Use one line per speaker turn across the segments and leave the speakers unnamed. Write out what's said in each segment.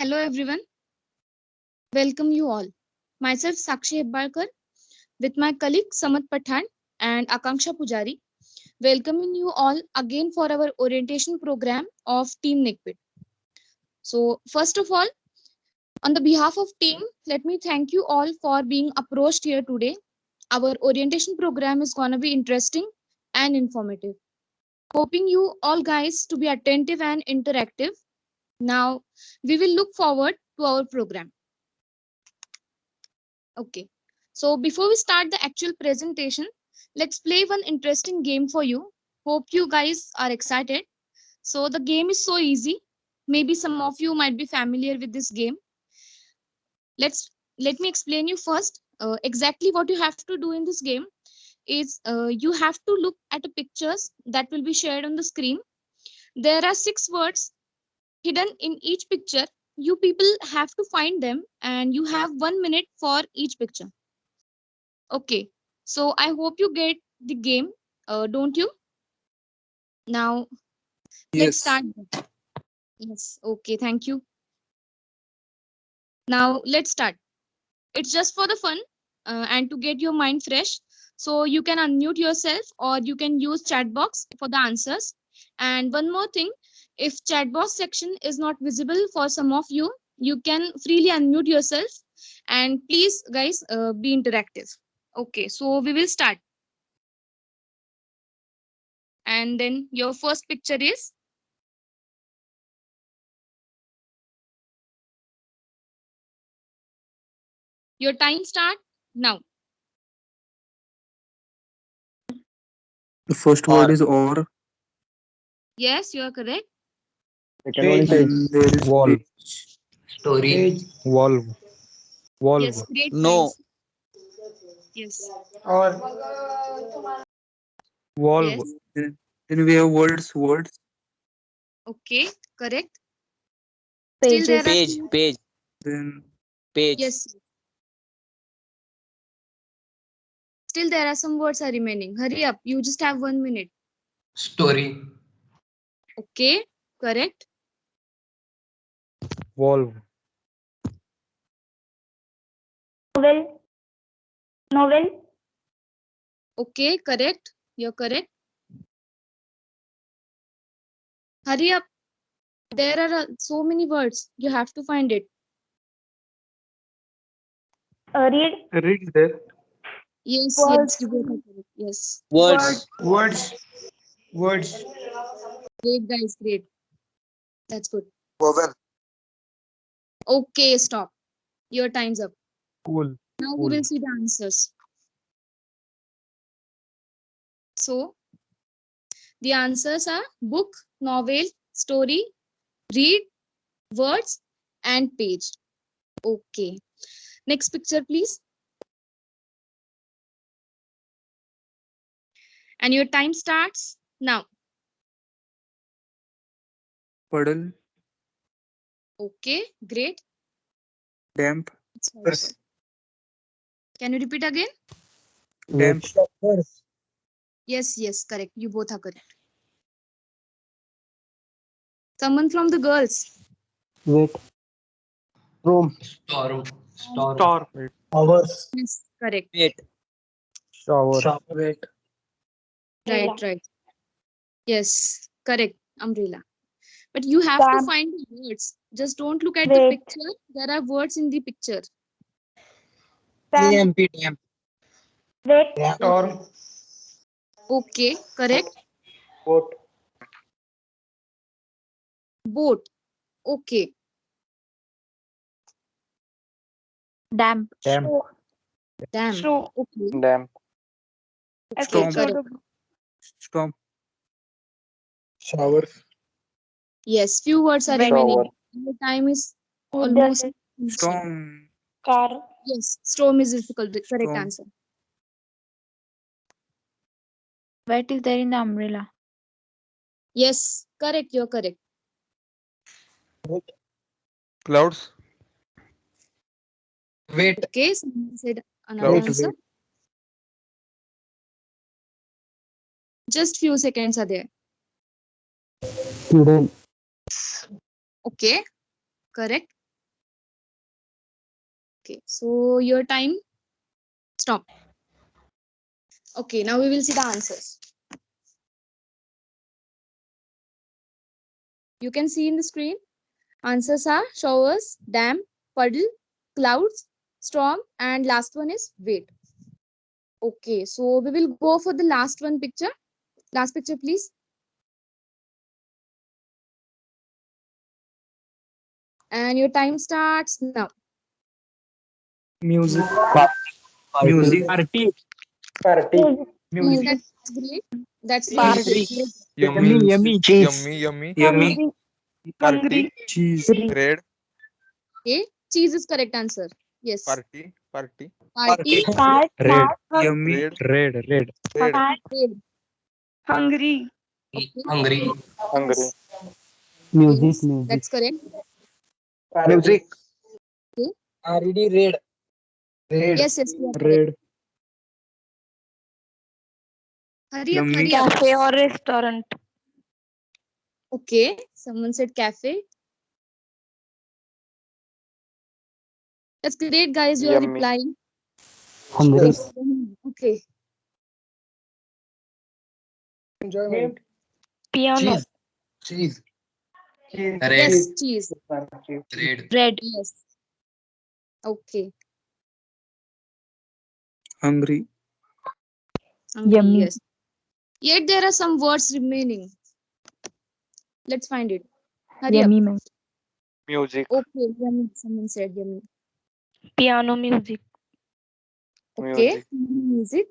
Hello everyone, welcome you all. Myself Sakshi Hebbalkar with my colleague Samat Pathan and Akanksha Pujari, welcoming you all again for our orientation program of Team NICPIT. So first of all, on the behalf of team, let me thank you all for being approached here today. Our orientation program is gonna be interesting and informative. Hoping you all guys to be attentive and interactive. Now we will look forward to our program. Okay. So before we start the actual presentation, let's play one interesting game for you. Hope you guys are excited. So the game is so easy. Maybe some of you might be familiar with this game. Let me explain you first. Exactly what you have to do in this game is you have to look at the pictures that will be shared on the screen. There are 6 words hidden in each picture. You people have to find them, and you have 1 minute for each picture. Okay, so I hope you get the game, don't you? Now, let's
Yes.
start. Yes, okay, thank you. Now, let's start. It's just for the fun and to get your mind fresh. So, you can unmute yourself or you can use chat box for the answers. And one more thing, if chat box section is not visible for some of you, you can freely unmute yourself and please, guys, be interactive. Okay, so we will start. And then your first picture is your time start now.
The first word
Or
is or,
Yes, you are correct.
second one is
and there is
wall,
page.
Story.
valve, valve,
Yes, great,
No.
nice. Yes,
Or
valve,
yes.
Then we have words.
Okay, correct. Still there are
Pages.
page. Page.
Then
Page.
yes, still there are some words are remaining. Hurry up, you just have 1 minute.
Story.
Okay, correct.
valve,
Novel, novel,
Okay, correct. You're correct. Hurry up. There are so many words. You have to find it.
read,
read is there.
Yes, yes,
words,
you both are correct. Yes.
word,
Words. Words. Words.
Great, guys, great. That's good.
Vowel.
Okay, stop. Your time's up.
cool,
Now we
cool,
will see the answers. So, the answers are book, novel, story, read, words, and page. Okay. Next picture, please. And your time starts now.
Puddle,
Okay, great.
damp,
It's also- Can you repeat again?
damp,
wet,
Yes, yes, correct. You both are correct. Someone from the girls.
wet, room,
Storm. Storm.
star,
wet,
hours,
Yes, correct.
Wait.
shower,
wet,
Right, right. Yes, correct. Umbrella. But you have to
damp,
find the words. Just don't look at the
wait,
picture. There are words in the picture.
damp,
TMP. TMP.
wait,
Storm.
Okay, correct.
boat,
Boat. Okay.
damp,
damp,
show,
Damn.
show,
Okay.
damp,
Okay,
storm,
correct.
storm,
shower,
Yes, few words are
wet,
remaining.
shower,
The time is almost
wooden,
finishing.
storm,
car,
Yes, storm is difficult. The correct
storm,
answer.
wet is there in the umbrella.
Yes, correct. You're correct.
clouds,
Wait.
Okay, someone said another
clouds,
answer. Just few seconds are there.
student,
Okay, correct. Okay, so your time stop. Okay, now we will see the answers. You can see in the screen. Answers are showers, dam, puddle, clouds, storm, and last one is wait. Okay, so we will go for the last one picture. Last picture, please. And your time starts now.
Music.
Party.
Music.
Party. Party.
Music.
That's great. That's
Party.
great.
Yummy,
Music.
yummy. Cheese.
Yummy.
Yummy.
Party.
Cheese.
Red.
Okay, cheese is correct answer. Yes.
Party.
Party.
Cat,
Red.
Yummy.
Red.
Red. Red.
Red.
cat,
Red.
hungry.
Okay.
Hungry.
Yes.
Music.
Yes,
Music.
that's correct.
Music.
Okay.
RED. Red. Red.
Yes, yes, you are correct.
Red.
Hurry up,
Yummy.
hurry up.
Cafe or restaurant.
Okay, someone said cafe. That's great, guys. You are replying.
Hungry.
Okay.
Enjoyment.
Piano.
Cheese. Cheese.
Red.
Yes, cheese.
Red.
Red.
Yes. Okay.
Hungry.
Hungry,
Yummy.
yes. Yet there are some words remaining. Let's find it. Hurry
Yummy. Man.
Music.
up. Okay, yummy. Someone said yummy.
Piano music.
Okay. Music.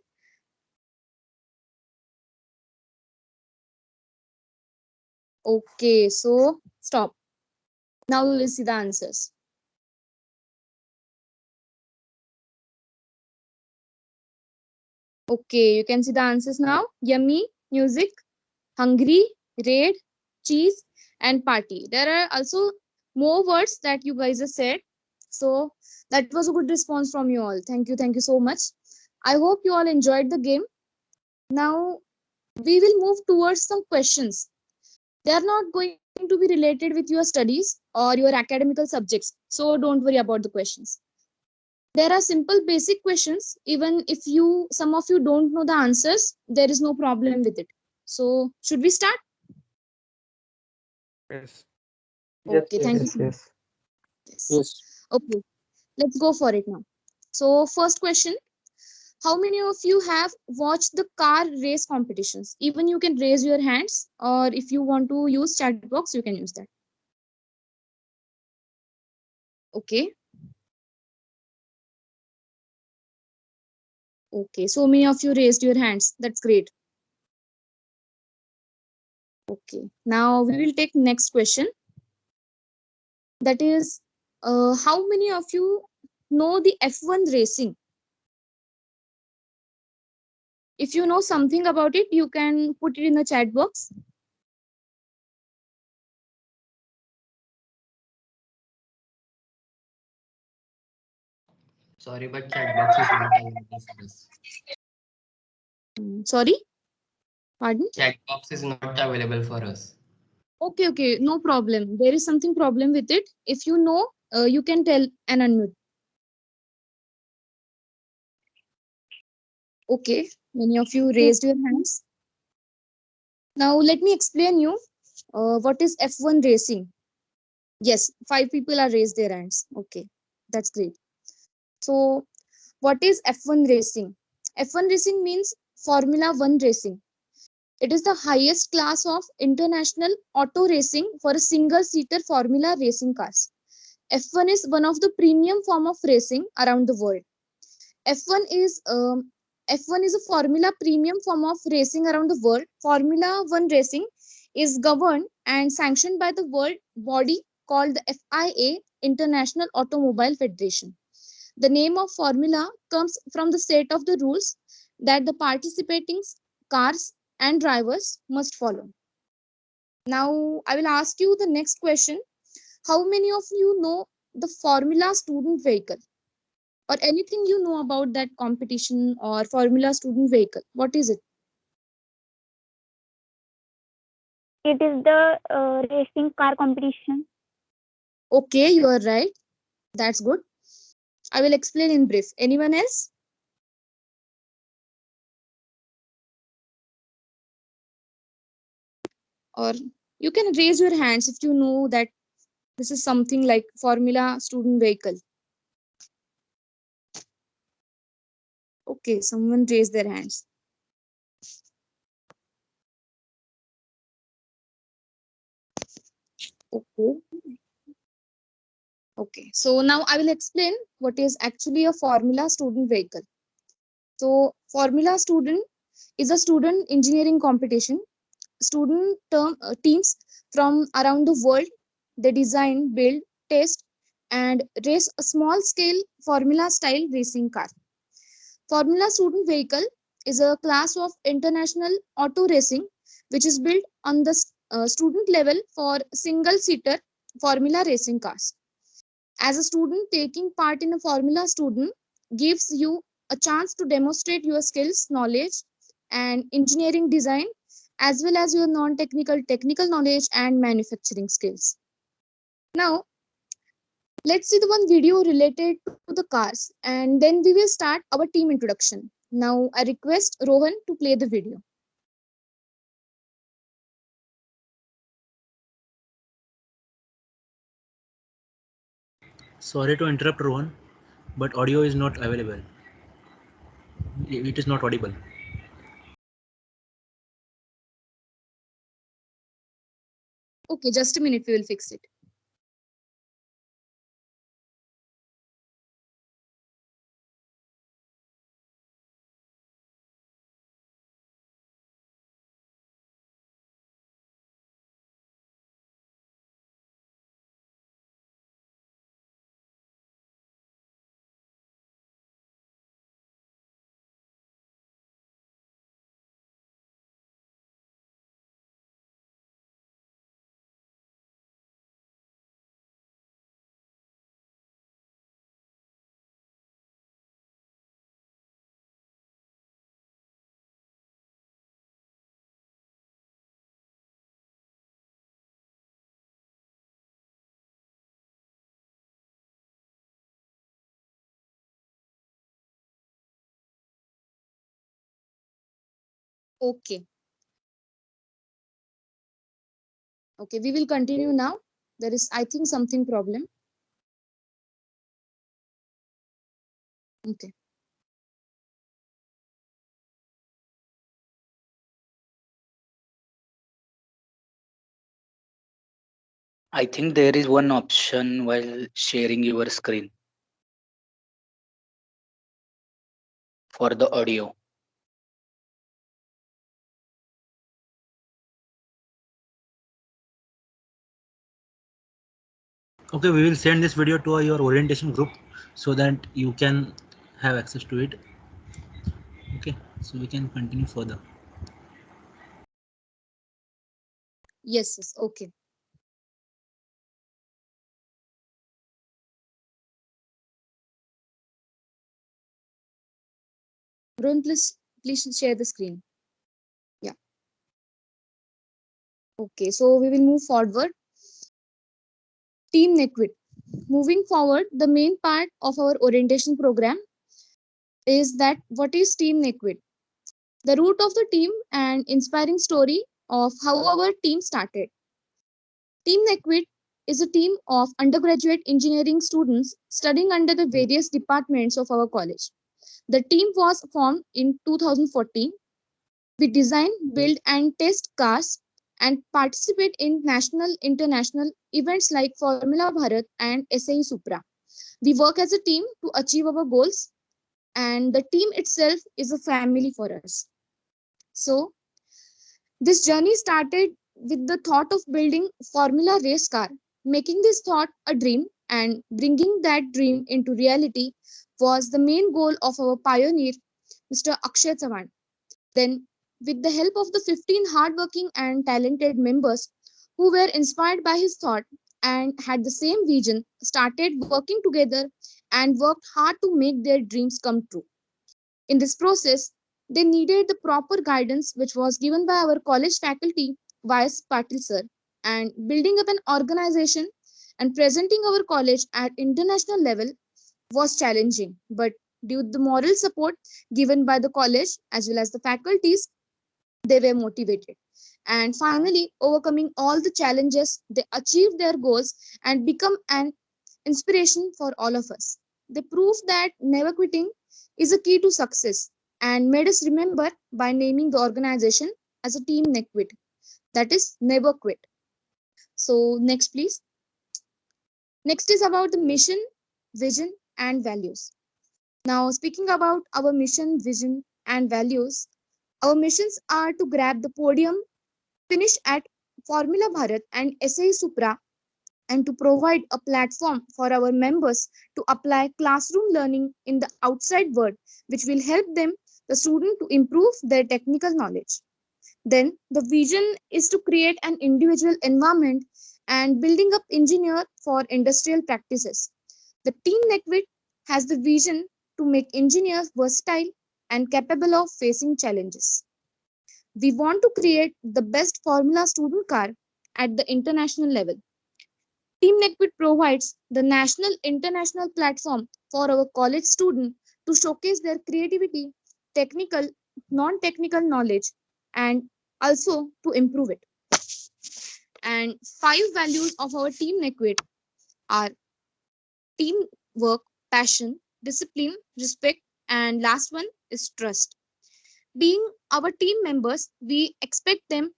Okay, so stop. Now we will see the answers. Okay, you can see the answers now. Yummy, music, hungry, red, cheese, and party. There are also more words that you guys have said. So that was a good response from you all. Thank you so much. I hope you all enjoyed the game. Now we will move towards some questions. They are not going to be related with your studies or your academical subjects. So don't worry about the questions. There are simple basic questions. Even if some of you don't know the answers, there is no problem with it. So should we start?
Yes.
Okay, thank you
Yes.
so much.
Yes.
Yes.
Yes.
Okay, let's go for it now. So first question, how many of you have watched the car race competitions? Even you can raise your hands, or if you want to use chat box, you can use that. Okay. Okay, so many of you raised your hands. That's great. Okay, now we will take next question. That is, how many of you know the F1 racing? If you know something about it, you can put it in the chat box.
Sorry, but chat box is not available for us.
Sorry, pardon.
Chat box is not available for us.
Okay, no problem. There is something problem with it. If you know, you can tell and unmute. Okay, many of you raised your hands. Now let me explain you what is F1 racing. Yes, 5 people are raised their hands. Okay, that's great. So what is F1 racing? F1 racing means Formula 1 racing. It is the highest class of international auto racing for a single-seater Formula racing cars. F1 is one of the premium form of racing around the world. F1 is F1 is a Formula premium form of racing around the world. Formula 1 racing is governed and sanctioned by the world body called the FIA, International Automobile Federation. The name of formula comes from the set of the rules that the participating cars and drivers must follow. Now, I will ask you the next question. How many of you know the Formula Student Vehicle? Or anything you know about that competition or Formula Student Vehicle? What is it?
It is the racing car competition.
Okay, you are right. That's good. I will explain in brief. Anyone else? Or you can raise your hands if you know that this is something like Formula Student Vehicle. Okay, someone raised their hands. Okay. Okay, so now I will explain what is actually a Formula Student Vehicle. So, Formula Student is a student engineering competition. Teams from around the world, they design, build, test, and race a small scale Formula style racing car. Formula Student Vehicle is a class of international auto racing which is built on the student level for single seater Formula racing cars. As a student, taking part in a Formula Student gives you a chance to demonstrate your skills, knowledge, and engineering design, as well as your non-technical technical knowledge and manufacturing skills. Now, let's see the one video related to the cars, and then we will start our team introduction. Now, I request Rohan to play the video.
Sorry to interrupt, Rohan, but audio is not available. It is not audible.
Okay, just a minute, we will fix it. Okay. Okay, we will continue now. There is, I think, something problem. Okay.
I think there is one option while sharing your screen for the audio.
Okay, we will send this video to your orientation group so that you can have access to it. Okay, so we can continue further.
Yes, yes, okay. Rohan, please share the screen. Yeah. Okay, so we will move forward. Team Nequit. Moving forward, the main part of our orientation program is that what is Team Nequit? The root of the team and inspiring story of how our team started. Team Nequit is a team of undergraduate engineering students studying under the various departments of our college. The team was formed in 2014. We design, build, and test cars and participate in national, international events like Formula Bharat and SAE Supra. We work as a team to achieve our goals, and the team itself is a family for us. So, this journey started with the thought of building Formula race car, making this thought a dream and bringing that dream into reality was the main goal of our pioneer, Mr. Akshay Chavan. Then, with the help of the 15 hardworking and talented members who were inspired by his thought and had the same vision, started working together and worked hard to make their dreams come true. In this process, they needed the proper guidance which was given by our college faculty, Vice Patil sir, and building up an organization and presenting our college at international level was challenging, but due to the moral support given by the college as well as the faculties, they were motivated. And finally, overcoming all the challenges, they achieved their goals and become an inspiration for all of us. They prove that never quitting is a key to success and made us remember by naming the organization as a team NEQUIT, that is never quit. So next please. Next is about the mission, vision and values. Now speaking about our mission, vision and values, our missions are to grab the podium, finish at Formula Bharat and SAE Supra, and to provide a platform for our members to apply classroom learning in the outside world, which will help them, the student, to improve their technical knowledge. Then the vision is to create an individual environment and building up engineer for industrial practices. The team NEQUIT has the vision to make engineers versatile and capable of facing challenges. We want to create the best Formula student car at the international level. Team NEQUIT provides the national international platform for our college students to showcase their creativity, technical, non-technical knowledge, and also to improve it. And 5 values of our team NEQUIT are teamwork, passion, discipline, respect, and last one is trust. Being our team members, we expect them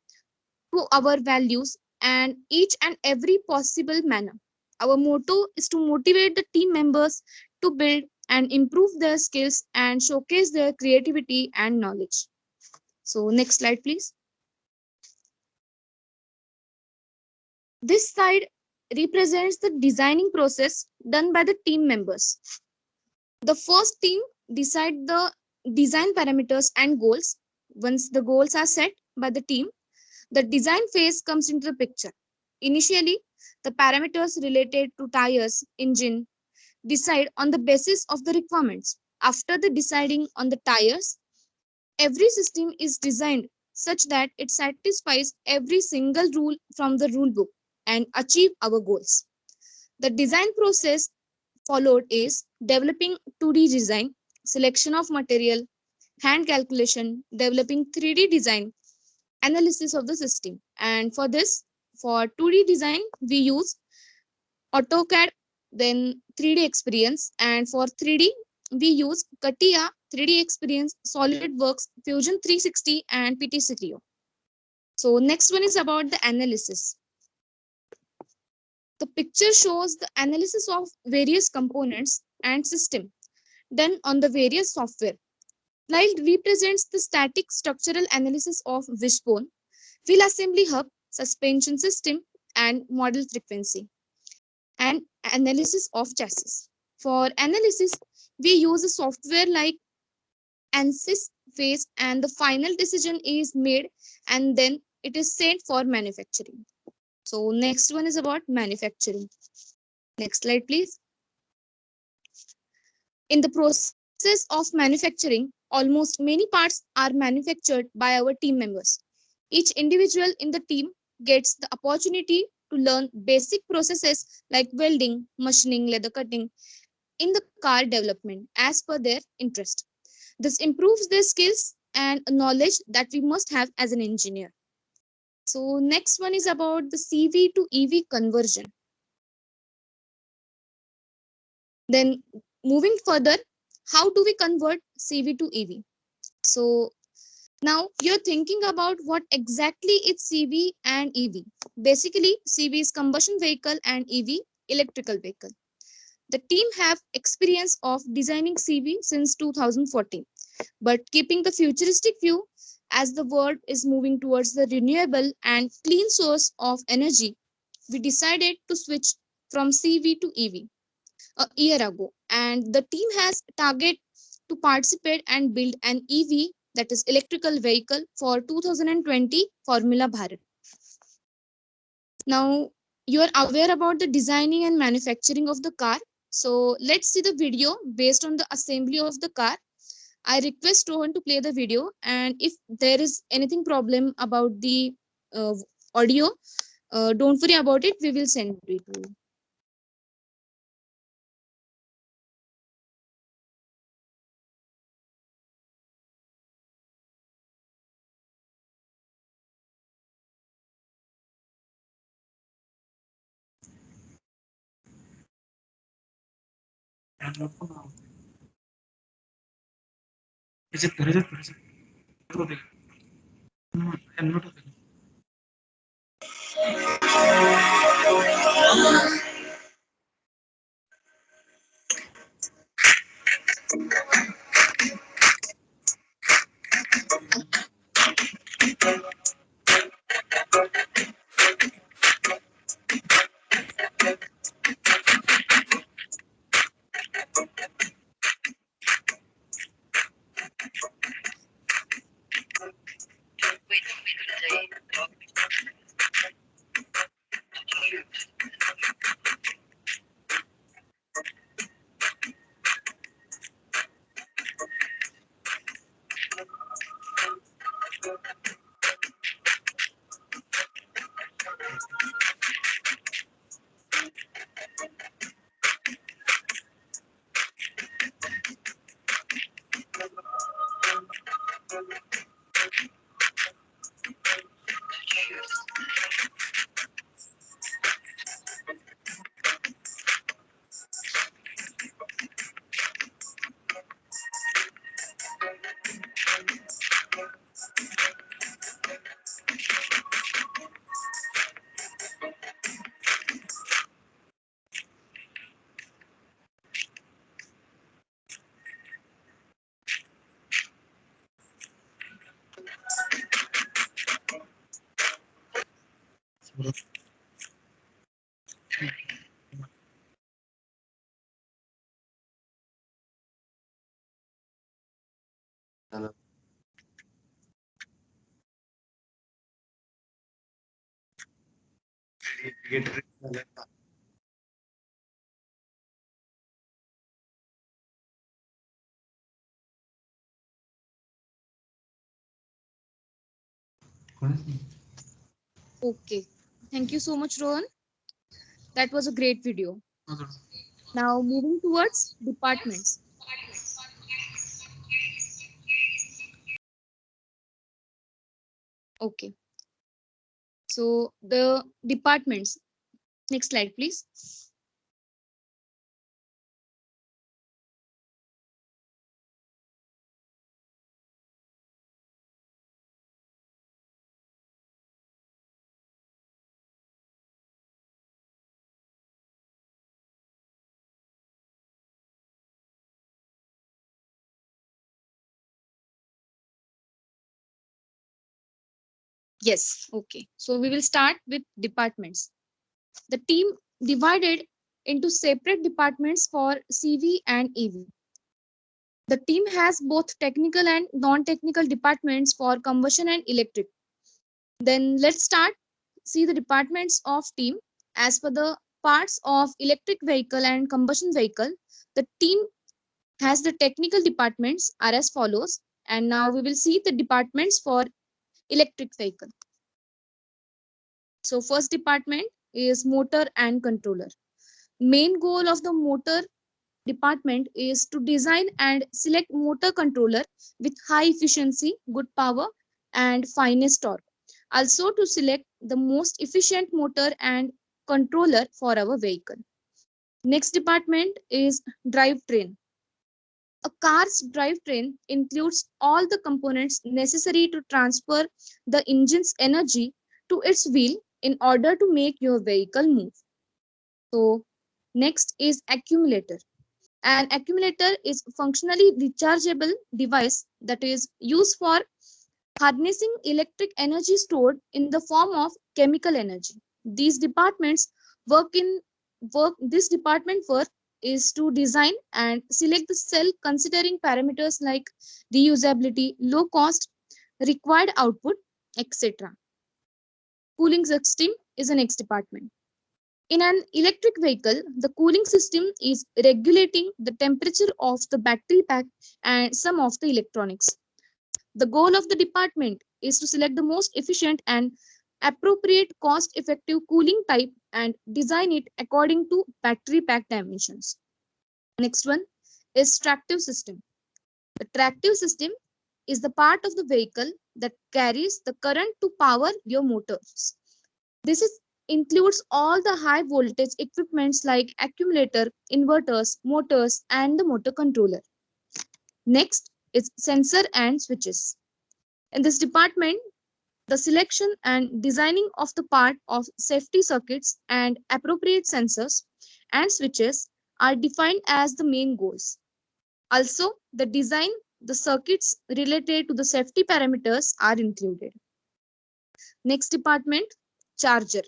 to our values and each and every possible manner. Our motto is to motivate the team members to build and improve their skills and showcase their creativity and knowledge. So next slide, please. This slide represents the designing process done by the team members. The first team decide the design parameters and goals. Once the goals are set by the team, the design phase comes into the picture. Initially, the parameters related to tires, engine, decide on the basis of the requirements. After the deciding on the tires, every system is designed such that it satisfies every single rule from the rule book and achieve our goals. The design process followed is developing 2D design, selection of material, hand calculation, developing 3D design, analysis of the system. And for this, for 2D design, we use AutoCAD, then 3D Experience, and for 3D, we use CATIA, 3D Experience, SolidWorks, Fusion 360, and PTC Creo. So next one is about the analysis. The picture shows the analysis of various components and system done on the various software. Slide represents the static structural analysis of wishbone, wheel assembly hub, suspension system, and model frequency, and analysis of chassis. For analysis, we use a software like ANSYS phase, and the final decision is made and then it is sent for manufacturing. So next one is about manufacturing. Next slide, please. In the process of manufacturing, almost many parts are manufactured by our team members. Each individual in the team gets the opportunity to learn basic processes like welding, machining, leather cutting in the car development as per their interest. This improves their skills and knowledge that we must have as an engineer. So next one is about the CV to EV conversion. Then moving further, how do we convert CV to EV? So now you're thinking about what exactly is CV and EV. Basically, CV is combustion vehicle and EV electrical vehicle. The team have experience of designing CV since 2014, but keeping the futuristic view as the world is moving towards the renewable and clean source of energy, we decided to switch from CV to EV a year ago, and the team has target to participate and build an EV, that is electrical vehicle, for 2020 Formula Bharat. Now you are aware about the designing and manufacturing of the car. So let's see the video based on the assembly of the car. I request Rohan to play the video, and if there is anything problem about the audio, don't worry about it. We will send it to you.
Is it Rajat? Rajat? No, I am not available.
Okay. Thank you so much, Rohan. That was a great video. Now moving towards departments. Okay. So the departments. Next slide, please. Yes. Okay. So we will start with departments. The team divided into separate departments for CV and EV. The team has both technical and non-technical departments for combustion and electric. Then let's start. See the departments of team. As per the parts of electric vehicle and combustion vehicle, the team has the technical departments are as follows. And now we will see the departments for electric vehicle. So first department is motor and controller. Main goal of the motor department is to design and select motor controller with high efficiency, good power and finest torque. Also to select the most efficient motor and controller for our vehicle. Next department is drivetrain. A car's drivetrain includes all the components necessary to transfer the engine's energy to its wheel in order to make your vehicle move. So next is accumulator. An accumulator is functionally rechargeable device that is used for harnessing electric energy stored in the form of chemical energy. These departments work in work this department work is to design and select the cell considering parameters like reusability, low cost, required output, etc. Cooling system is the next department. In an electric vehicle, the cooling system is regulating the temperature of the battery pack and some of the electronics. The goal of the department is to select the most efficient and appropriate cost-effective cooling type and design it according to battery pack dimensions. Next one is tractive system. The tractive system is the part of the vehicle that carries the current to power your motors. This is includes all the high voltage equipments like accumulator, inverters, motors, and the motor controller. Next is sensor and switches. In this department, the selection and designing of the part of safety circuits and appropriate sensors and switches are defined as the main goals. Also, the design, the circuits related to the safety parameters are included. Next department, charger.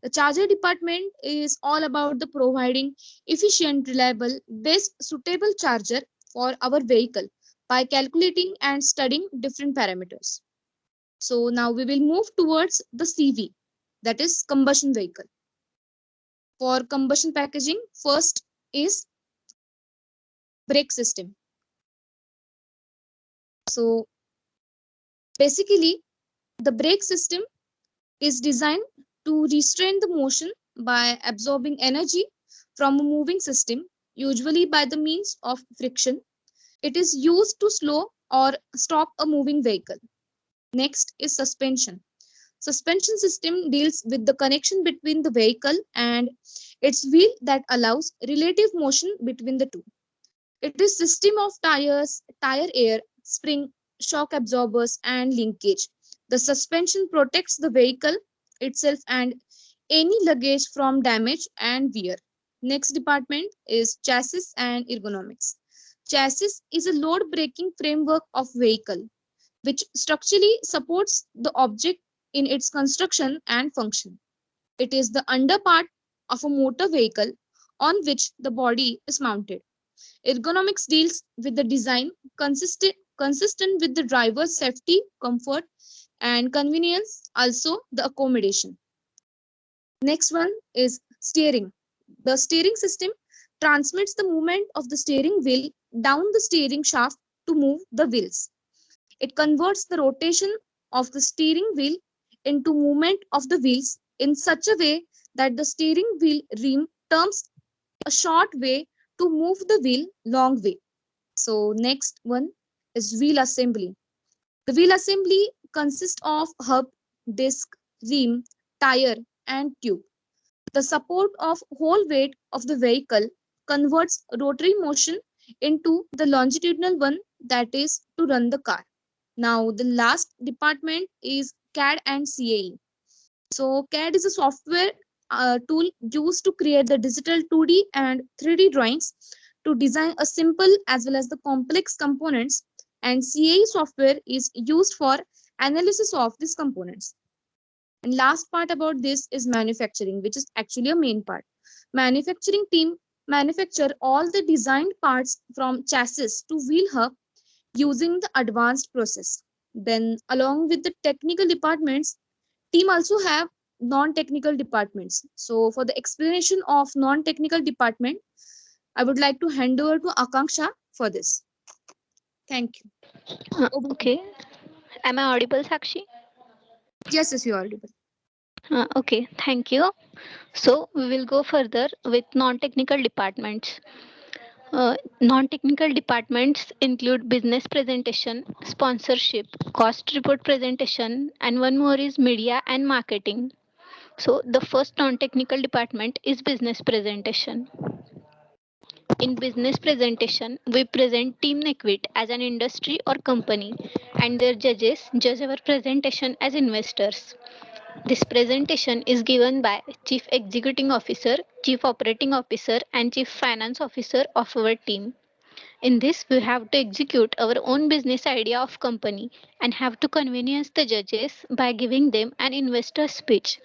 The charger department is all about the providing efficient, reliable, best suitable charger for our vehicle by calculating and studying different parameters. So now we will move towards the CV, that is combustion vehicle. For combustion packaging, first is brake system. So basically, the brake system is designed to restrain the motion by absorbing energy from a moving system, usually by the means of friction. It is used to slow or stop a moving vehicle. Next is suspension. Suspension system deals with the connection between the vehicle and its wheel that allows relative motion between the two. It is system of tires, tire air, spring, shock absorbers, and linkage. The suspension protects the vehicle itself and any luggage from damage and wear. Next department is chassis and ergonomics. Chassis is a load braking framework of vehicle which structurally supports the object in its construction and function. It is the underpart of a motor vehicle on which the body is mounted. Ergonomics deals with the design consistent with the driver's safety, comfort, and convenience, also the accommodation. Next one is steering. The steering system transmits the movement of the steering wheel down the steering shaft to move the wheels. It converts the rotation of the steering wheel into movement of the wheels in such a way that the steering wheel rim turns a short way to move the wheel long way. So next one is wheel assembly. The wheel assembly consists of hub, disc, rim, tire, and tube. The support of whole weight of the vehicle converts rotary motion into the longitudinal one, that is to run the car. Now the last department is CAD and CAE. So CAD is a software tool used to create the digital 2D and 3D drawings to design a simple as well as the complex components, and CAE software is used for analysis of these components. And last part about this is manufacturing, which is actually a main part. Manufacturing team manufacture all the designed parts from chassis to wheel hub using the advanced process. Then along with the technical departments, team also have non-technical departments. So for the explanation of non-technical department, I would like to hand over to Akanksha for this. Thank you. Over to you.
Okay. Am I audible, Sakshi?
Yes, you are audible.
Okay, thank you. So we will go further with non-technical departments. Non-technical departments include business presentation, sponsorship, cost report presentation, and one more is media and marketing. So the first non-technical department is business presentation. In business presentation, we present Team Nequit as an industry or company, and their judges judge our presentation as investors. This presentation is given by Chief Executive Officer, Chief Operating Officer, and Chief Finance Officer of our team. In this, we have to execute our own business idea of company and have to convenience the judges by giving them an investor speech.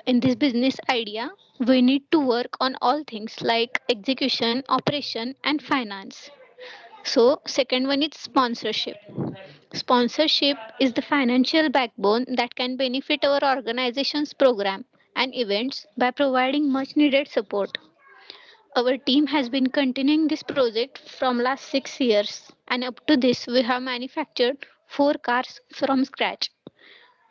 In this business idea, we need to work on all things like execution, operation, and finance. So, second one is sponsorship. Sponsorship is the financial backbone that can benefit our organization's program and events by providing much needed support. Our team has been continuing this project from last 6 years, and up to this we have manufactured 4 cars from scratch.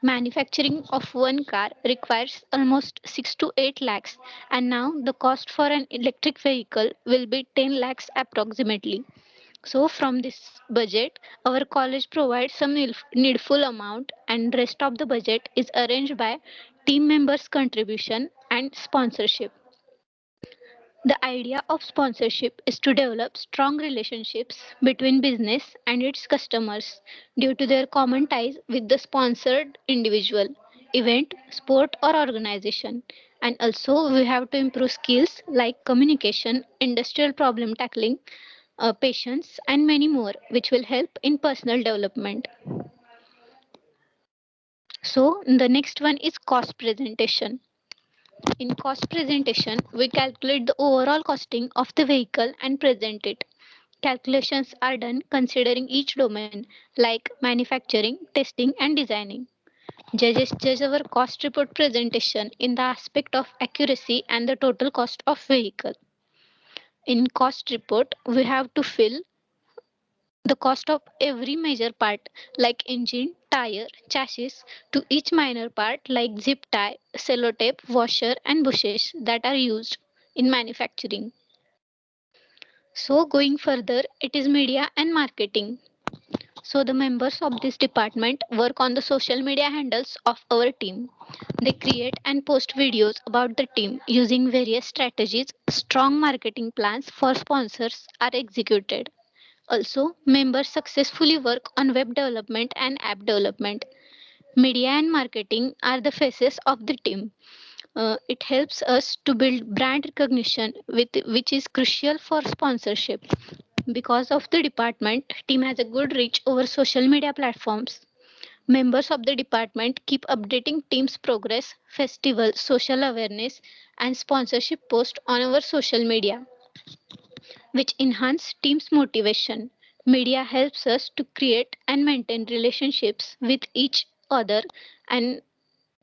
Manufacturing of one car requires almost 6 to 8 lakhs, and now the cost for an electric vehicle will be 10 lakhs approximately. So from this budget, our college provides some needful amount, and rest of the budget is arranged by team members' contribution, and sponsorship. The idea of sponsorship is to develop strong relationships between business and its customers due to their common ties with the sponsored individual, event, sport, or organization. And also, we have to improve skills like communication, industrial problem tackling, patience, and many more, which will help in personal development. So, the next one is cost presentation. In cost presentation, we calculate the overall costing of the vehicle and present it. Calculations are done considering each domain like manufacturing, testing, and designing. Judges judge our cost report presentation in the aspect of accuracy and the total cost of vehicle. In cost report, we have to fill the cost of every major part like engine, tire, chassis to each minor part like zip tie, sellotape, washer and bushes that are used in manufacturing. So going further, it is media and marketing. So the members of this department work on the social media handles of our team. They create and post videos about the team using various strategies. Strong marketing plans for sponsors are executed. Also, members successfully work on web development and app development. Media and marketing are the faces of the team. It helps us to build brand recognition, which is crucial for sponsorship. Because of the department, team has a good reach over social media platforms. Members of the department keep updating team's progress, festival, social awareness, and sponsorship posts on our social media, which enhance team's motivation. Media helps us to create and maintain relationships with each other and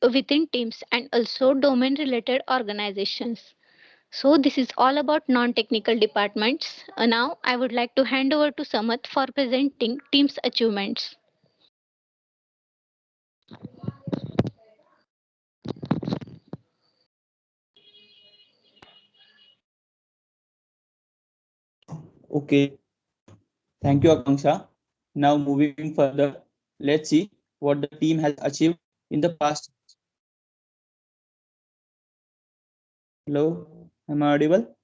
within teams and also domain related organizations. So this is all about non-technical departments. Now I would like to hand over to Samat for presenting team's achievements.
Okay, thank you, Akanksha. Now moving further, let's see what the team has achieved in the past. Hello, am I audible?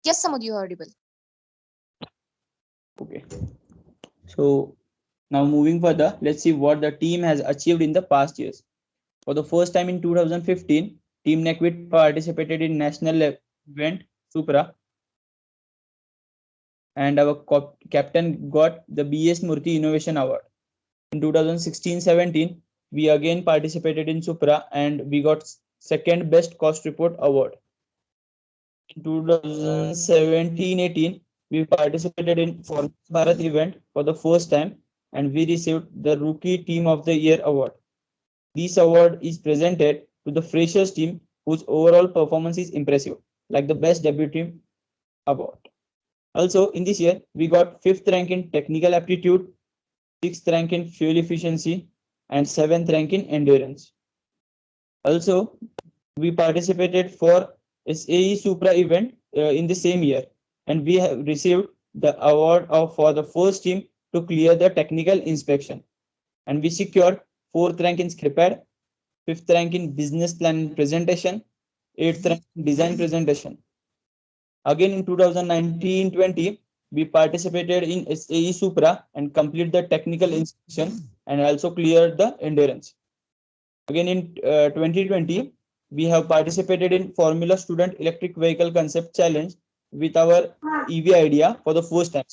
Yes, Samud, you are audible.
Okay. So now moving further, let's see what the team has achieved in the past years. For the first time in 2015, Team Nequit participated in national event Supra, and our captain got the BS Murthy Innovation Award. In 2016-17, we again participated in Supra and we got second best cost report award. In 2017-18, we participated in Formula Bharat event for the first time and we received the Rookie Team of the Year award. This award is presented to the freshers team whose overall performance is impressive, like the best debut team award. Also, in this year, we got 5th rank in technical aptitude, 6th rank in fuel efficiency, and 7th rank in endurance. Also, we participated for SAE Supra event in the same year, and we have received the award for the first team to clear the technical inspection. And we secured 4th rank in Scripad, 5th rank in business plan presentation, 8th rank in design presentation. Again in 2019-20, we participated in SAE Supra and completed the technical inspection and also cleared the endurance. Again in 2020, we have participated in Formula Student Electric Vehicle Concept Challenge with our EV idea for the first time.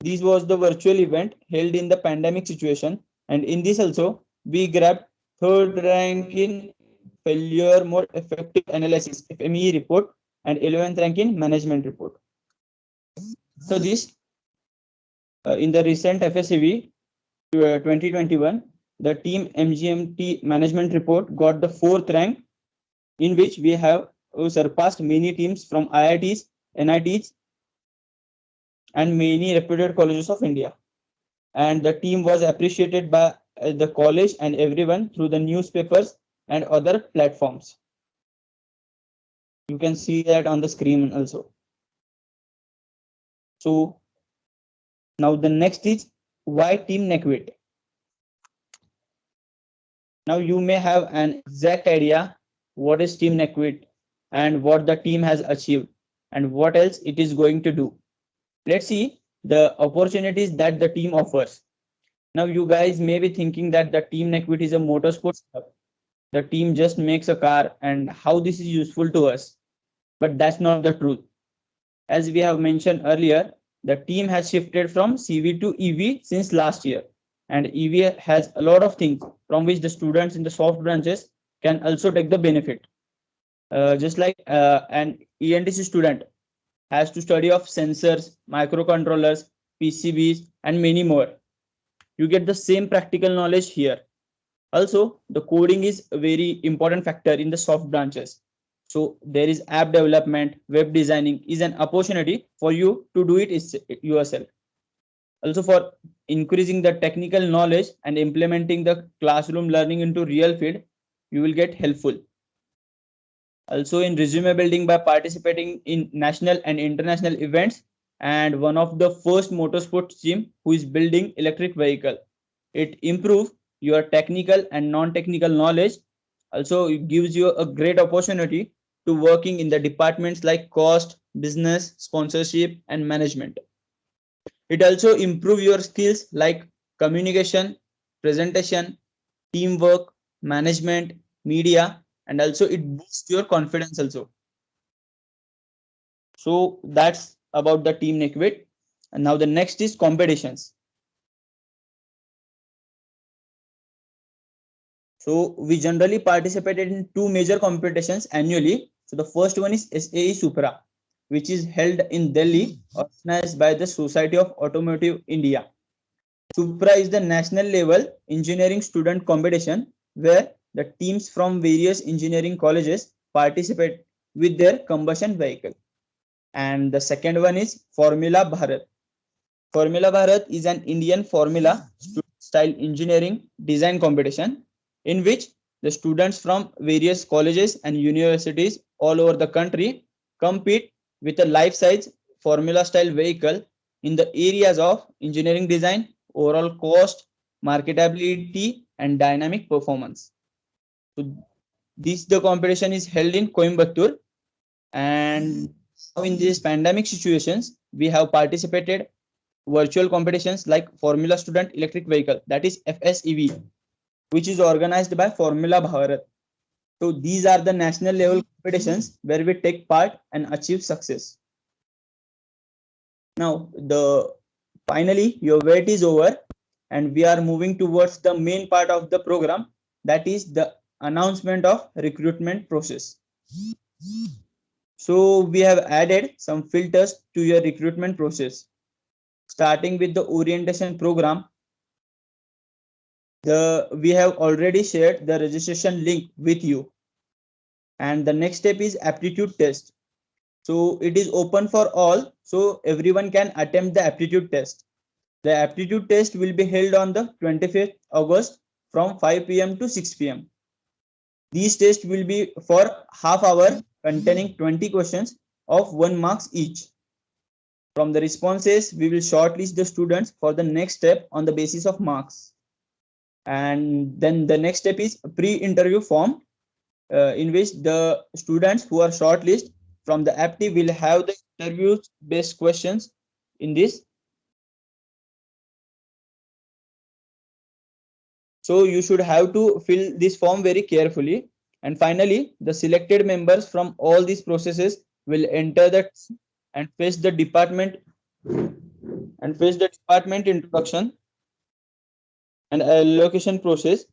This was the virtual event held in the pandemic situation, and in this also we grabbed 3rd rank in failure mode effective analysis FME report and 11th rank in management report. So this in the recent FSCV 2021, the team MGMT management report got the 4th rank, in which we have surpassed many teams from IITs, NITs, and many reputed colleges of India. And the team was appreciated by the college and everyone through the newspapers and other platforms. You can see that on the screen also. So now the next is why Team Nequit. Now you may have an exact idea what is Team Nequit and what the team has achieved and what else it is going to do. Let's see the opportunities that the team offers. Now you guys may be thinking that the Team Nequit is a motorsports club. The team just makes a car and how this is useful to us. But that's not the truth. As we have mentioned earlier, the team has shifted from CV to EV since last year. And EV has a lot of things from which the students in the soft branches can also take the benefit. Just like an ENTC student has to study of sensors, microcontrollers, PCBs, and many more. You get the same practical knowledge here. Also, the coding is a very important factor in the soft branches. So there is app development, web designing is an opportunity for you to do it yourself. Also, for increasing the technical knowledge and implementing the classroom learning into real field, you will get helpful. Also in resume building by participating in national and international events, and one of the first motorsports team who is building electric vehicle. It improves your technical and non-technical knowledge. Also, it gives you a great opportunity to working in the departments like cost, business, sponsorship, and management. It also improves your skills like communication, presentation, teamwork, management, media, and also it boosts your confidence also. So that's about the Team Nequit. And now the next is competitions. So we generally participated in two major competitions annually. So the first one is SAE Supra, which is held in Delhi, organized by the Society of Automotive India. Supra is the national level engineering student competition where the teams from various engineering colleges participate with their combustion vehicle. And the second one is Formula Bharat. Formula Bharat is an Indian formula style engineering design competition in which the students from various colleges and universities all over the country compete with a life-size formula style vehicle in the areas of engineering design, overall cost, marketability, and dynamic performance. So the competition is held in Coimbatore, and now in these pandemic situations, we have participated virtual competitions like Formula Student Electric Vehicle, that is FSEV, which is organized by Formula Bharat. So these are the national level competitions where we take part and achieve success. Now finally your wait is over and we are moving towards the main part of the program, that is the announcement of recruitment process. So we have added some filters to your recruitment process. Starting with the orientation program, we have already shared the registration link with you. And the next step is aptitude test. So it is open for all, so everyone can attempt the aptitude test. The aptitude test will be held on the 25th August from 5 p.m. to 6 p.m. These tests will be for half hour containing 20 questions of 1 marks each. From the responses, we will shortlist the students for the next step on the basis of marks. And then the next step is pre-interview form, in which the students who are shortlisted from the APTI will have the interviews based questions in this. So you should have to fill this form very carefully. And finally, the selected members from all these processes will enter the and face the department introduction and allocation process.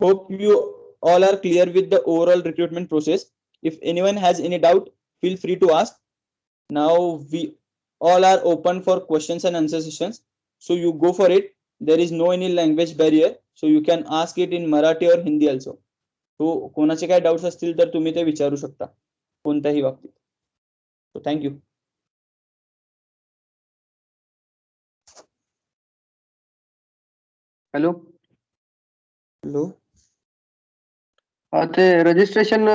Hope you all are clear with the overall recruitment process. If anyone has any doubt, feel free to ask. Now we all are open for questions and answer sessions. So you go for it. There is no any language barrier. So you can ask it in Marathi or Hindi also. So कोणाचे काय doubts असतील तर तुम्ही ते विचारू शकता कोणत्याही बाबतीत. So thank you.
Hello
hello
ते रजिस्ट्रेशन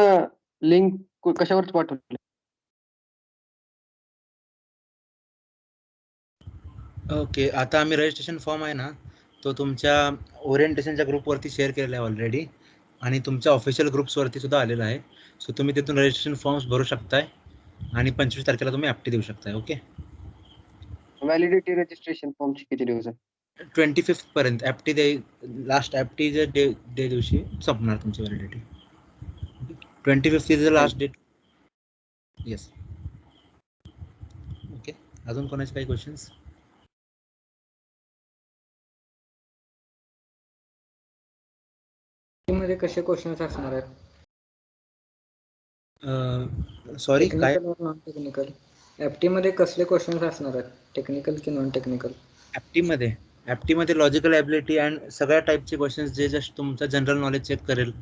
लिंक कशावर पाठवले?
ओके, आता आम्ही रजिस्ट्रेशन फॉर्म आहे ना तो तुमच्या ओरिएंटेशनच्या ग्रुपवरती शेअर केलेला आहे ऑलरेडी. आणि तुमच्या ऑफिशियल ग्रुप्सवरती सुद्धा आलेला आहे. सो तुम्ही तिथून रजिस्ट्रेशन फॉर्म्स भरू शकताय आणि 25 तारखेला तुम्ही ॲप्टी देऊ शकताय. ओके.
व्हॅलिडिटी रजिस्ट्रेशन फॉर्मची किती दिवस आहे?
25 पर्यंत ॲप्टी दे लास्ट ॲप्टी डे दिवशी संपणार तुमची validity. 25 is the last date. Yes. Okay. अजून कोणाचे काही क्वेश्चन्स?
मध्ये कसे क्वेश्चन्स असणार आहेत?
सॉरी काय?
नॉन टेक्निकल एफटी मध्ये कसले क्वेश्चन्स असणार आहेत? टेक्निकल की नॉन टेक्निकल?
ॲप्टी मध्ये लॉजिकल ॲबिलिटी अँड सगळ्या टाईपचे क्वेश्चन्स जे जस्ट तुमचं जनरल नॉलेज चेक करेल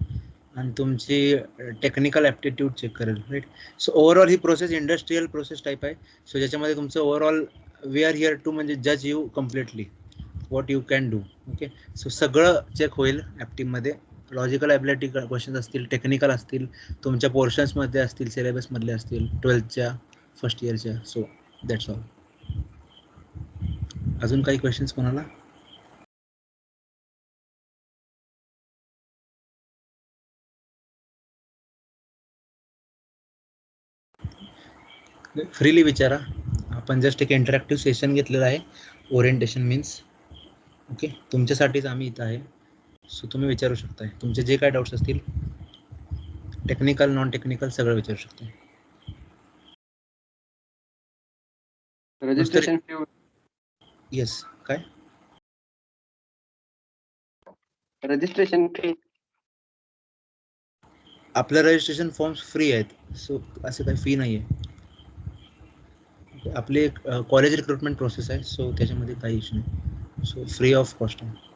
आणि तुमची टेक्निकल ॲप्टिट्यूड चेक करेल. राईट. सो ओव्हरऑल ही प्रोसेस इंडस्ट्रियल प्रोसेस टाईप आहे. सो ज्याच्यामध्ये तुमचं overall we are here to म्हणजे जज you completely what you can do. Okay. So सगळं चेक होईल ॲप्टीमध्ये. लॉजिकल ॲबिलिटी क्वेश्चन्स असतील, टेक्निकल असतील, तुमच्या पोर्शन्समध्ये असतील, सिलेबसमधले असतील, 12th फर्स्ट इयरच्या. So that's all. अजून काही क्वेश्चन्स कोणाला? फ्रीली विचारा. आपण जस्ट एक इंटरॅक्टिव्ह सेशन घेतलेलं आहे. Orientation means. ओके. तुमच्यासाठीच आम्ही इथं आहे. सो तुम्ही विचारू शकताय तुमचे जे काय डाऊट्स असतील, टेक्निकल नॉन टेक्निकल सगळं विचारू शकताय.
Registration fee
yes. काय?
रजिस्ट्रेशन फी
आपलं रजिस्ट्रेशन फॉर्म्स फ्री आहेत. सो असं काही फी नाही आहे. आपली एक कॉलेज रिक्रुटमेंट प्रोसेस आहे. सो त्याच्यामध्ये काही इश्यू नाही. सो फ्री ऑफ कॉस्ट आहे.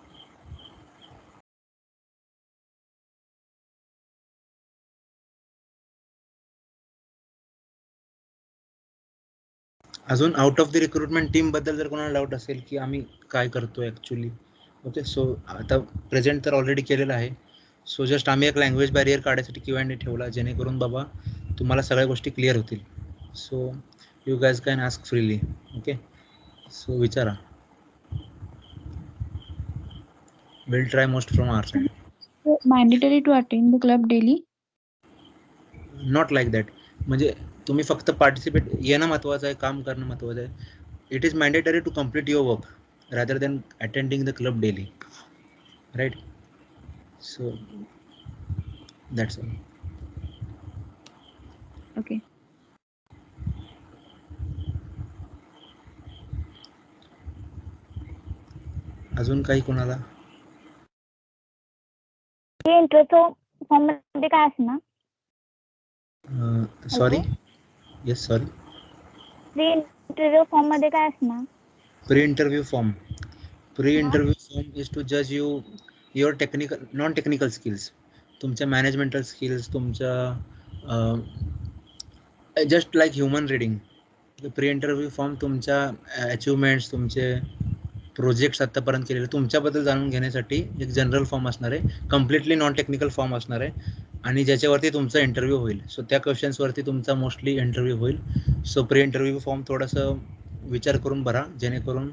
अजून out of the recruitment team बद्दल जर कोणाला डाऊट असेल की आम्ही काय करतोय ॲक्च्युली. ओके. सो आता प्रेझेंट तर ऑलरेडी केलेलं आहे. सो जस्ट आम्ही एक लँग्वेज बॅरियर काढायसाठी Q&A ठेवला जेणेकरून बाबा तुम्हाला सगळ्या गोष्टी क्लिअर होतील. So you guys can ask freely. Okay. So विचारा. Will try most from our side.
Mandatory to attend the club daily?
Not like that. म्हणजे तुम्ही फक्त पार्टिसिपेट येणं महत्त्वाचं आहे, काम करणं महत्त्वाचं आहे. It is mandatory to complete your work rather than attending the club daily. Right. So that's all.
Okay.
अजून काही कोणाला?
इंटरव्ह्यू फॉर्म मध्ये काय असणार?
Sorry. Yes sorry.
Pre interview form मध्ये काय असणार?
Pre interview form is to जज your technical non technical skills, तुमच्या मॅनेजमेंटल स्किल्स, तुमच्या just like human reading. Pre interview form तुमच्या अचिव्हमेंट्स, तुमचे प्रोजेक्ट्स आत्तापर्यंत केलेले तुमच्याबद्दल जाणून घेण्यासाठी एक जनरल फॉर्म असणार आहे. कम्प्लिटली नॉन टेक्निकल फॉर्म असणार आहे आणि ज्याच्यावरती तुमचा इंटरव्ह्यू होईल. सो त्या क्वेश्चन्सवरती तुमचा मोस्टली इंटरव्ह्यू होईल. सो प्री इंटरव्ह्यू फॉर्म थोडंसं विचार करून भरा जेणेकरून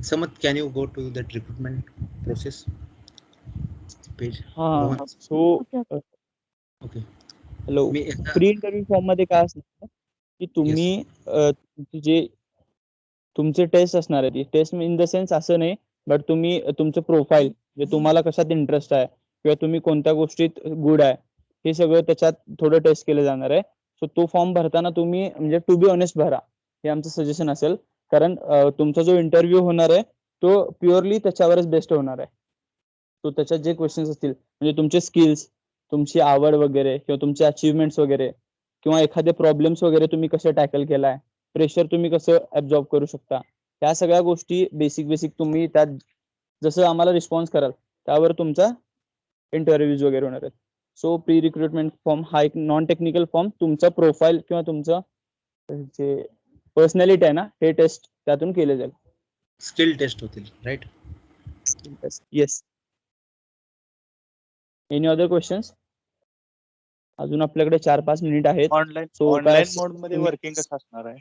समज. Can you go to that recruitment process page?
So
okay.
Hello.
मी
प्री इंटरव्ह्यू फॉर्म मध्ये काय असणार की तुम्ही जे तुमचे टेस्ट असणार आहे, ती टेस्ट इन द सेन्स असं नाही, बट तुम्ही तुमचं प्रोफाईल जे तुम्हाला कशात इंटरेस्ट आहे किंवा तुम्ही कोणत्या गोष्टीत गुड आहे हे सगळं त्याच्यात थोडं टेस्ट केलं जाणार आहे. सो तो फॉर्म भरताना तुम्ही म्हणजे टू बी ऑनेस्ट भरा, हे आमचं सजेशन असेल. कारण तुमचा जो इंटरव्ह्यू होणार आहे तो प्युअरली त्याच्यावरच बेस्ड होणार आहे. तो त्याच्यात जे क्वेश्चन्स असतील म्हणजे तुमचे स्किल्स, तुमची आवड वगैरे किंवा तुमचे अचिव्हमेंट्स वगैरे किंवा एखादे प्रॉब्लेम्स वगैरे तुम्ही कसं टॅकल केलाय, प्रेशर तुम्ही कसं ऍब्झॉर्ब करू शकता, त्या सगळ्या गोष्टी बेसिक तुम्ही त्यात जसं आम्हाला रिस्पॉन्स कराल त्यावर तुमचा इंटरव्ह्यूज वगैरे होणार आहेत. सो प्री रिक्रुटमेंट फॉर्म हा एक नॉन टेक्निकल फॉर्म तुमचा प्रोफाईल किंवा तुमचं जे पर्सनॅलिटी आहे ना हे टेस्ट त्यातून केले जाईल.
स्किल टेस्ट होतील. Right.
Yes. Any other questions? अजून आपल्याकडे 4-5 मिनिट आहेत.
ऑनलाईन मोड मध्ये वर्किंग कसं असणार आहे?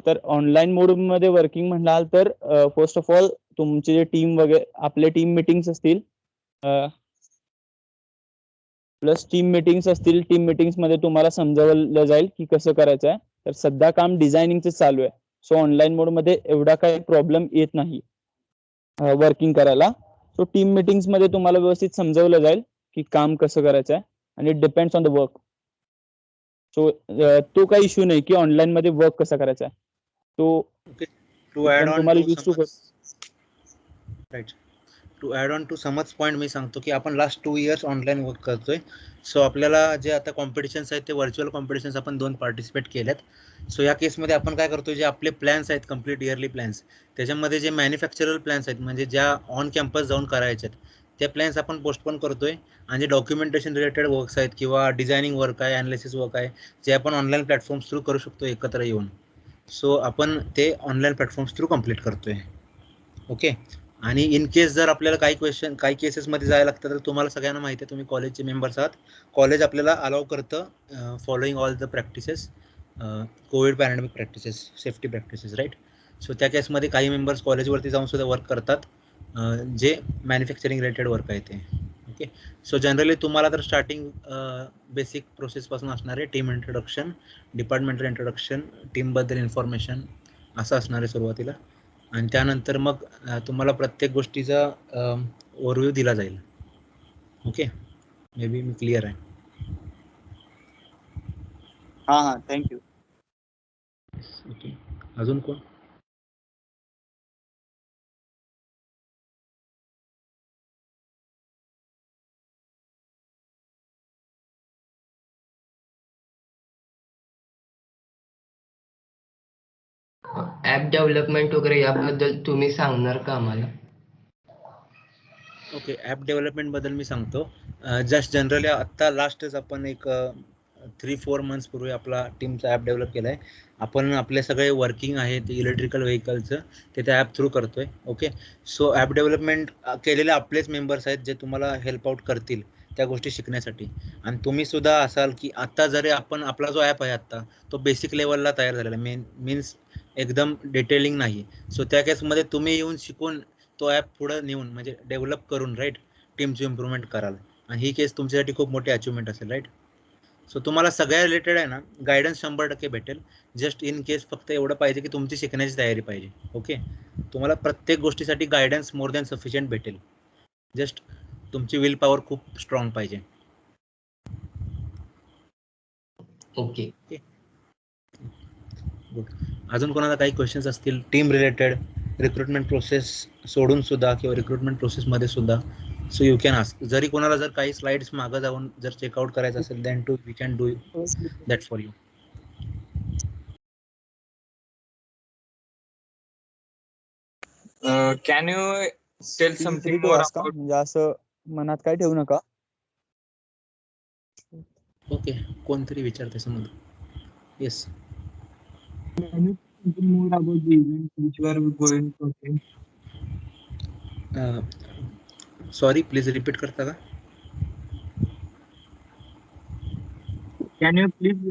तर ऑनलाईन मोड मध्ये वर्किंग म्हणाल तर फर्स्ट ऑफ ऑल तुमचे जे टीम वगैरे आपले टीम मिटिंग्स असतील प्लस टीम मिटिंग्स असतील, टीम मिटिंग्स मध्ये तुम्हाला समजावलं जाईल की कसं करायचं आहे. तर सध्या काम डिझायनिंगचं चालू आहे, सो ऑनलाईन मोड मध्ये एवढा काही प्रॉब्लेम येत नाही वर्किंग करायला. सो टीम मिटिंग्स मध्ये तुम्हाला व्यवस्थित समजावलं जाईल की काम कसं करायचं आहे आणि it depends on the work. So तो काही इश्यू नाही की ऑनलाईन मध्ये वर्क कसा करायचा आहे. तो
टू ऍड ऑन
तुम्हाला
to
use to
write to add on to समज पॉईंट मी सांगतो की आपण लास्ट 2 इयर्स ऑनलाईन वर्क करतोय. सो आपल्याला जे आता कॉम्पिटिशन्स आहेत ते व्हर्च्युअल कॉम्पिटिशन्स आपण 2 पार्टिसिपेट केल्यात. सो या केसमध्ये आपण काय करतोय, जे आपले प्लॅन्स आहेत कम्प्लीट इयरली प्लॅन्स, त्याच्यामध्ये जे मॅन्युफॅक्चरल प्लॅन्स आहेत म्हणजे ज्या ऑन कॅम्पस जाऊन करायचे आहेत त्या प्लॅन्स आपण पोस्टपोन करतोय. आणि जे डॉक्युमेंटेशन रिलेटेड वर्क्स आहेत किंवा डिझायनिंग वर्क आहे, ॲनालिसिस वर्क आहे, जे आपण ऑनलाईन प्लॅटफॉर्म्स थ्रू करू शकतो एकत्र येऊन. सो आपण ते ऑनलाईन प्लॅटफॉर्म्स थ्रू कंप्लीट करतोय. ओके. आणि इन केस जर आपल्याला काही केसेसमध्ये जायला लागतं तर तुम्हाला सगळ्यांना माहिती आहे, तुम्ही कॉलेजचे मेंबर्स आहात. कॉलेज आपल्याला अलाव करतं following all the practices, COVID pandemic practices, safety practices, right. So त्या केसमध्ये काही मेंबर्स कॉलेजवरती जाऊन सुद्धा वर्क करतात, जे मॅन्युफॅक्चरिंग रिलेटेड वर्क आहे ते. ओके. सो जनरली तुम्हाला तर स्टार्टिंग बेसिक प्रोसेसपासून असणार आहे, टीम इंट्रोडक्शन, डिपार्टमेंटल इंट्रोडक्शन, टीमबद्दल इन्फॉर्मेशन असं असणार आहे सुरुवातीला. आणि त्यानंतर मग तुम्हाला प्रत्येक गोष्टीचा ओव्हरव्ह्यू दिला जाईल. Okay. May be me clear आहे.
हा थँक्यू.
ओके. अजून कोण?
ऍप डेव्हलपमेंट वगैरे याबद्दल तुम्ही सांगणार का आम्हाला?
ओके. ॲप डेव्हलपमेंटबद्दल मी सांगतो. जस्ट जनरली आत्ता लास्टच आपण एक 3-4 मंथ्स पूर्वी आपला टीमचा ॲप डेव्हलप केला आहे. आपण आपले सगळे वर्किंग आहे ते इलेक्ट्रिकल व्हेकलचं ते त्या ॲप थ्रू करतोय. ओके. सो ॲप डेव्हलपमेंट केलेले आपलेच मेंबर्स आहेत जे तुम्हाला हेल्प आउट करतील त्या गोष्टी शिकण्यासाठी. आणि तुम्ही सुद्धा असाल की आत्ता जरी आपण आपला जो ॲप आहे आत्ता तो बेसिक लेवलला तयार झालेला आहे, मीन्स एकदम डिटेलिंग नाही. सो त्या केसमध्ये तुम्ही येऊन शिकून तो ॲप पुढं नेऊन म्हणजे डेव्हलप करून, राईट, टीमची इम्प्रूव्हमेंट कराल. आणि ही केस तुमच्यासाठी खूप मोठी अचिव्हमेंट असेल, राईट. सो तुम्हाला सगळ्या रिलेटेड आहे ना गायडन्स 100% भेटेल. जस्ट इन केस फक्त एवढं पाहिजे की तुमची शिकण्याची तयारी पाहिजे. ओके. तुम्हाला प्रत्येक गोष्टीसाठी गायडन्स मोर दॅन सफिशियंट भेटेल. जस्ट तुमची विल पॉवर खूप स्ट्रॉंग पाहिजे.
ओके.
गुड. अजून कोणाला काही क्वेश्चन्स असतील टीम रिलेटेड, रिक्रुटमेंट प्रोसेस सोडून सुद्धा किंवा रिक्रुटमेंट प्रोसेसमध्ये सुद्धा, सो यू कॅन आस्क. जरी कोणाला जर काही स्लाइड्स मागं जाऊन जर चेकआउट करायचं असेल then to we can do that for you.
Can you tell
free
something
to
more
ask,
about?
म्हणजे असं मनात काय ठेवू नका.
ओके. कोणतरी विचारते समोर. Yes.
Can you tell me more about the event which you are going to attend?
Sorry, please repeat करता का?
Can you please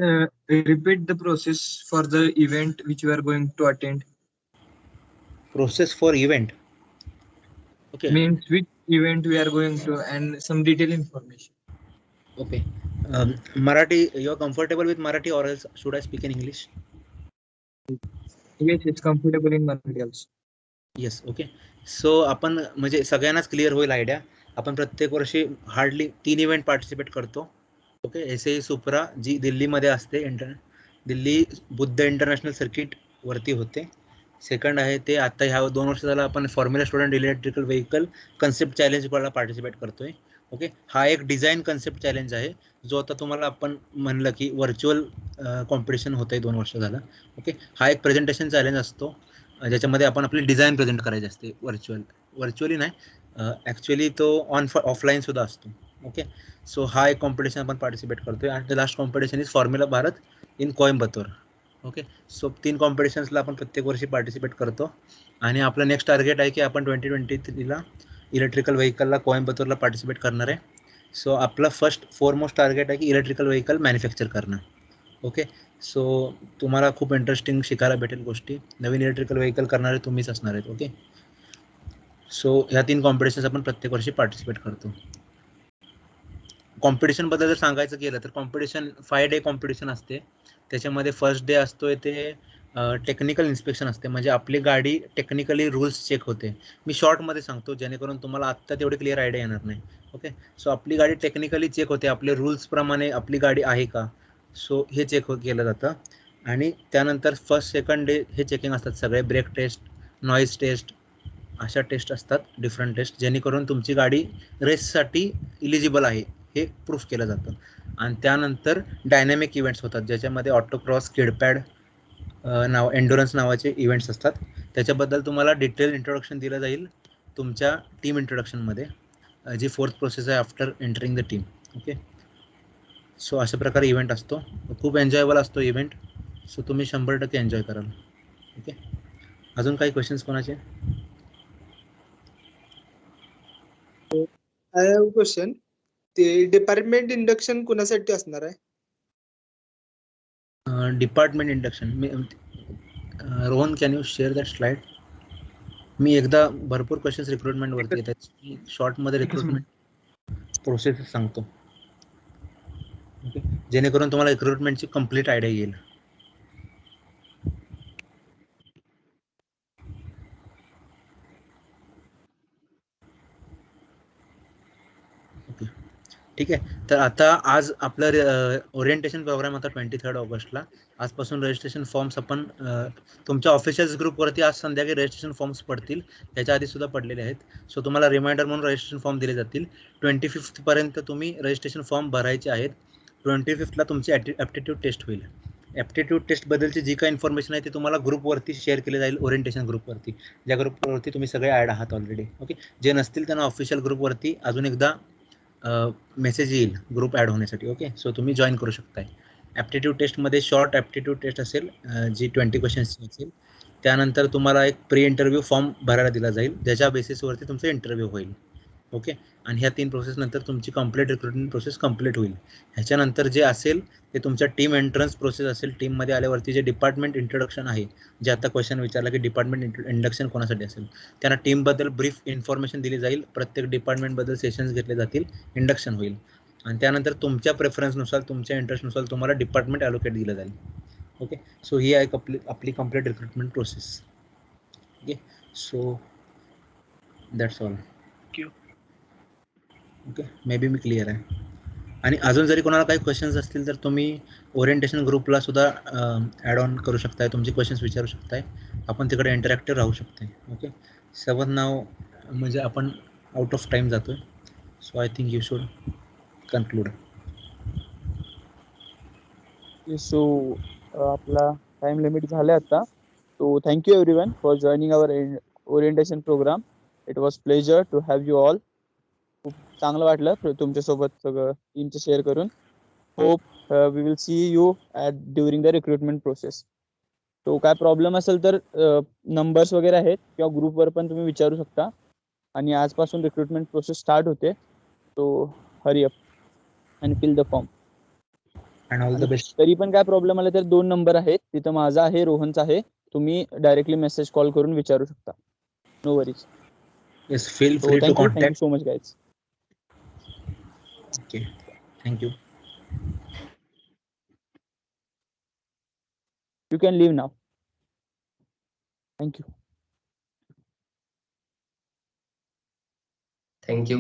repeat the process for the event which you are going to attend?
Process for event. Okay.
Means which event we are going to and some detailed information.
Okay. Marathi, you are comfortable with Marathi or else should I speak in English?
Yes, it's comfortable in Marathi also.
Yes. Okay. So आपण म्हणजे सगळ्यांनाच clear होईल idea. आपण प्रत्येक वर्षी hardly 3 event participate करतो. Okay. SAE Supra जी दिल्लीमध्ये असते, दिल्ली बुद्ध इंटरनॅशनल सर्किट वरती होते. सेकंड आहे ते आता ह्या 2 वर्ष झाला आपण formula student electrical vehicle concept चॅलेंजला पार्टिसिपेट करतोय. ओके. हा एक डिझाईन कन्सेप्ट चॅलेंज आहे जो आता तुम्हाला आपण म्हणलं की व्हर्च्युअल कॉम्पिटिशन होतंय 2 वर्ष झालं. ओके. हा एक प्रेझेंटेशन चॅलेंज असतो ज्याच्यामध्ये आपण आपली डिझाईन प्रेझेंट करायची असते. व्हर्च्युअली नाही, ॲक्च्युअली तो ऑफलाईन सुद्धा असतो. ओके. सो हा एक कॉम्पिटिशन आपण पार्टिसिपेट करतोय. आणि the last competition is formula Bharat in Coimbatore. Okay. So 3 कॉम्पिटिशन्सला आपण प्रत्येक वर्षी पार्टिसिपेट करतो. आणि आपलं नेक्स्ट टार्गेट आहे की आपण 2023ला इलेक्ट्रिकल व्हेकलला कोइंबतूरला पार्टिसिपेट करणार आहे. सो आपलं फर्स्ट फोरमोस्ट टार्गेट आहे की इलेक्ट्रिकल व्हेकल मॅन्युफॅक्चर करणं. ओके. सो तुम्हाला खूप इंटरेस्टिंग शिकायला भेटेल गोष्टी. नवीन इलेक्ट्रिकल व्हेकल करणारे तुम्हीच असणार आहेत. ओके. सो ह्या 3 कॉम्पिटिशन्स आपण प्रत्येक वर्षी पार्टिसिपेट करतो. कॉम्पिटिशन बद्दल जर सांगायचं केलं तर कॉम्पिटिशन 5 डे कॉम्पिटिशन असते. त्याच्यामध्ये फर्स्ट डे असतोय ते टेक्निकल इन्स्पेक्शन असते, म्हणजे आपली गाडी टेक्निकली रूल्स चेक होते. मी शॉर्टमध्ये सांगतो जेणेकरून तुम्हाला आत्ता तेवढी क्लिअर आयडिया येणार नाही. ओके, सो आपली गाडी टेक्निकली चेक होते, आपले रूल्सप्रमाणे आपली गाडी आहे का, सो हे चेक केलं जातं. आणि त्यानंतर फर्स्ट सेकंड डे हे चेकिंग असतात सगळे, ब्रेक टेस्ट, नॉईज टेस्ट, अशा टेस्ट असतात, डिफरंट टेस्ट, जेणेकरून तुमची गाडी रेससाठी इलिजिबल आहे हे प्रूफ केलं जातं. आणि त्यानंतर डायनॅमिक इव्हेंट्स होतात ज्याच्यामध्ये ऑटोक्रॉस, किडपॅड एन्डुरन्स नावाचे इव्हेंट्स असतात. त्याच्याबद्दल तुम्हाला डिटेल इंट्रोडक्शन दिलं जाईल तुमच्या टीम इंट्रोडक्शनमध्ये, जी 4th प्रोसेस आहे after entering the team. Okay, so अशा प्रकारे इव्हेंट असतो, खूप एन्जॉयबल असतो इव्हेंट. सो तुम्ही 100% एन्जॉय कराल. ओके, अजून काही क्वेश्चन्स कोणाचे?
I have question. ते डिपार्टमेंट इंडक्शन कुणासाठी असणार आहे?
Department induction Rohan, can you share that slide? मी एकदा भरपूर क्वेश्चन्स रिक्रुटमेंट वरती येतात, शॉर्टमध्ये रिक्रुटमेंट प्रोसेस सांगतो. ओके, जेणेकरून तुम्हाला रिक्रुटमेंटची कंप्लीट आयडिया येईल. ओके, ठीक आहे. तर आता आज आपलं ओरिएंटेशन प्रोग्राम होता 23 ऑगस्टला. आजपासून रजिस्ट्रेशन फॉर्म्स आपण तुमच्या ऑफिशियल ग्रुपवरती आज संध्याकाळी रजिस्ट्रेशन फॉर्म्स पडतील, त्याच्या आधी सुद्धा पडलेले आहेत. सो तुम्हाला रिमाइंडर म्हणून रजिस्ट्रेशन फॉर्म दिले जातील. 25 पर्यंत तुम्ही रजिस्ट्रेशन फॉर्म भरायचे आहेत. 25ला तुमची ॲप्टिट्यूड टेस्ट होईल. ॲप्टिट्यूड टेस्ट बद्दलची जी काही इन्फॉर्मेशन आहे ती तुम्हाला ग्रुपवरती शेअर केली जाईल, ओरिएंटेशन ग्रुपवरती, ज्या ग्रुपवरती तुम्ही सगळे ॲड आहात ऑलरेडी. ओके, जे नसतील त्यांना ऑफिशियल ग्रुपवरती अजून एकदा मेसेज येईल ग्रुप ॲड होण्यासाठी. ओके, सो तुम्ही जॉईन करू शकताय. ॲप्टिट्यूड टेस्टमध्ये शॉर्ट ॲप्टिट्यूड टेस्ट असेल, जी 20 क्वेश्चन्सची असेल. त्यानंतर तुम्हाला एक प्री इंटरव्ह्यू फॉर्म भरायला दिला जाईल, ज्याच्या बेसिसवरती तुमचा इंटरव्ह्यू होईल. ओके, आणि ह्या 3 प्रोसेस नंतर तुमची कंप्लीट रिक्रुटमेंट प्रोसेस कंप्लीट होईल. ह्याच्यानंतर जे असेल ते तुमच्या टीम एंट्रन्स प्रोसेस असेल. टीममध्ये आल्यावरती जे डिपार्टमेंट इंट्रोडक्शन आहे, जे आता क्वेश्चन विचारला की डिपार्टमेंट इंडक्शन कोणासाठी असेल, त्यांना टीमबद्दल ब्रीफ इन्फॉर्मेशन दिली जाईल, प्रत्येक डिपार्टमेंटबद्दल सेशन्स घेतले जातील, इंडक्शन होईल. आणि त्यानंतर तुमच्या प्रेफरन्सनुसार, तुमच्या इंटरेस्टनुसार तुम्हाला डिपार्टमेंट ॲलोकेट दिलं जाईल. ओके, सो ही आहे आपली complete recruitment process. Okay, so that's all. Okay, may be me clear आहे. आणि अजून जरी कोणाला काही क्वेश्चन्स असतील तर तुम्ही ओरिएंटेशन ग्रुपला सुद्धा ॲड ऑन करू शकताय, तुमचे क्वेश्चन्स विचारू शकताय, आपण तिकडे इंटरॅक्टिव्ह राहू शकताय. ओके, सेवन नाव म्हणजे आपण आउट ऑफ टाईम जातोय, so I think you should conclude.
So आपला टाइम लिमिट झाला आता. So thank you everyone for joining our orientation programme. It was pleasure to have you all. खूप चांगलं वाटलं तुमच्यासोबत सगळं टीमचं शेअर करून. Hope we will see you during the recruitment process. तो काय प्रॉब्लेम असेल तर नंबर्स वगैरे आहेत किंवा ग्रुपवर पण तुम्ही विचारू शकता. आणि आजपासून रिक्रुटमेंट प्रोसेस स्टार्ट होते, सो हरी अप आणि fill the form.
And all the best.
तरी पण काय प्रॉब्लेम आला तर 2 नंबर आहेत, तिथं माझा आहे, रोहनचा आहे, तुम्ही डायरेक्टली मेसेज कॉल करून विचारू शकता. No worries.
Yes, feel free to
thank you
contact.
So much guys.
Okay, thank you.
You can leave now. Thank you.
Thank you.